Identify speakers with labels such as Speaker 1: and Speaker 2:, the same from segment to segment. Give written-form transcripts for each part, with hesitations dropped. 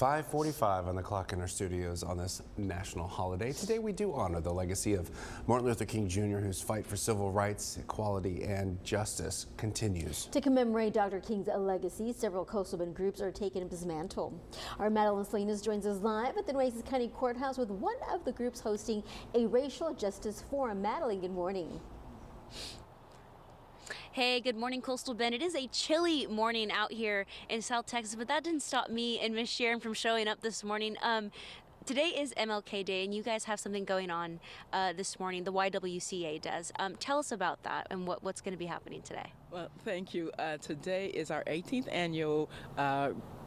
Speaker 1: 5:45 on the clock in our studios on this national holiday. Today we do honor the legacy of Martin Luther King Jr., whose fight for civil rights, equality, and justice continues.
Speaker 2: To commemorate Dr. King's legacy, several Coastal Bend groups are taking up his mantle. Our Madeline Salinas joins us live at the Nueces County Courthouse with one of the groups hosting a racial justice forum. Madeline, good morning.
Speaker 3: Hey, good morning, Coastal Bend. It is a chilly morning out here in South Texas, but that didn't stop me and Miss Sharon from showing up this morning. Today is MLK Day, and you guys have something going on this morning. The YWCA does. Tell us about that and what's going to be happening today.
Speaker 4: Well, thank you. Today is our 18th annual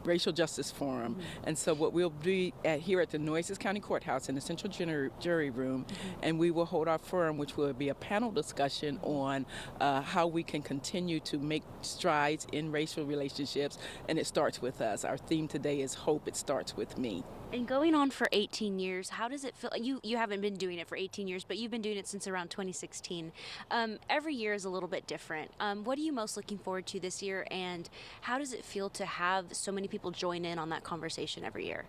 Speaker 4: Racial Justice Forum, and so what we'll be here at the Nueces County Courthouse in the Central Jury Room, and we will hold our forum, which will be a panel discussion on how we can continue to make strides in racial relationships, and it starts with us. Our theme today is Hope. It starts with me.
Speaker 3: And going on for 18 years, how does it feel? You haven't been doing it for 18 years, but you've been doing it since around 2016. Every year is a little bit different. What are you most looking forward to this year, and how does it feel to have so many people join in on that conversation every year?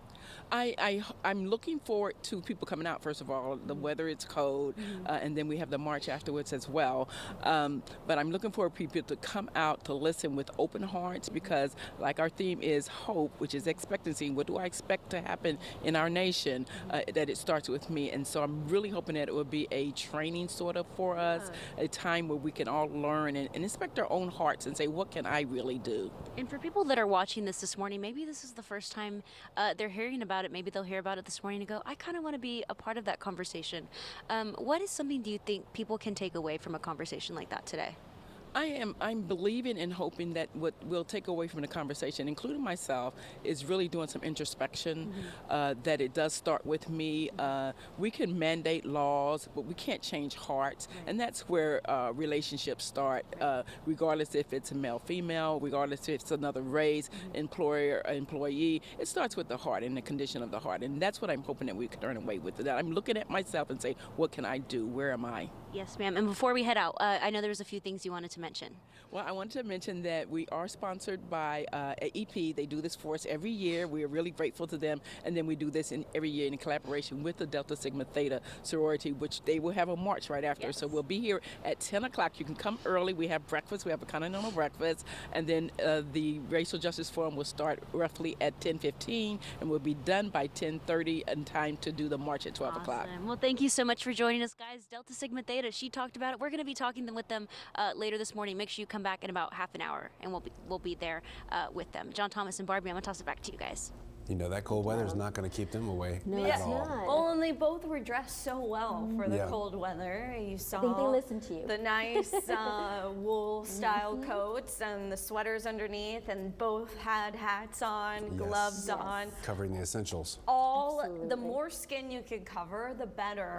Speaker 4: I'm looking forward to people coming out. First of all, the weather is cold, and then we have the march afterwards as well. But I'm looking for people to come out to listen with open hearts, because like our theme is hope, which is expectancy. What do I expect to happen in our nation? That it starts with me. And so I'm really hoping that it will be a training sort of for us, a time where we can all learn and inspect our own hearts and say, what can I really do?
Speaker 3: And for people that are watching this morning, maybe this is the first time they're hearing about it. Maybe they'll hear about it this morning and go, I kind of want to be a part of that conversation. What is something do you think people can take away from a conversation like that today?
Speaker 4: I'm believing and hoping that what we'll take away from the conversation, including myself, is really doing some introspection, that it does start with me. We can mandate laws, but we can't change hearts. And that's where relationships start, regardless if it's a male, female, regardless if it's another race, employer, employee. It starts with the heart and the condition of the heart. And that's what I'm hoping that we can turn away with. That I'm looking at myself and say, what can I do? Where am I?
Speaker 3: Yes, ma'am. And before we head out, I know there was a few things you wanted to mention.
Speaker 4: Well, I wanted to mention that we are sponsored by EP. They do this for us every year. We are really grateful to them. And then we do this every year in collaboration with the Delta Sigma Theta sorority, which they will have a march right after. Yes. So we'll be here at 10 o'clock. You can come early. We have breakfast. We have a continental breakfast. And then the Racial Justice Forum will start roughly at 10:15, and we'll be done by 10:30 in time to do the march at 12 o'clock.
Speaker 3: Well, thank you so much for joining us, guys. Delta Sigma Theta, she talked about it. We're going to be talking with them later this morning. Make sure you come back in about half an hour, and we'll be there with them. John, Thomas, and Barbie, I'm going to toss it back to you guys.
Speaker 1: You know, that cold weather is not going to keep them away at all.
Speaker 5: Well, and they both were dressed so well for the cold weather. You saw
Speaker 2: I think they listened to you.
Speaker 5: The nice wool style coats and the sweaters underneath, and both had hats on, gloves on.
Speaker 1: Covering the essentials.
Speaker 5: The more skin you could cover, the better.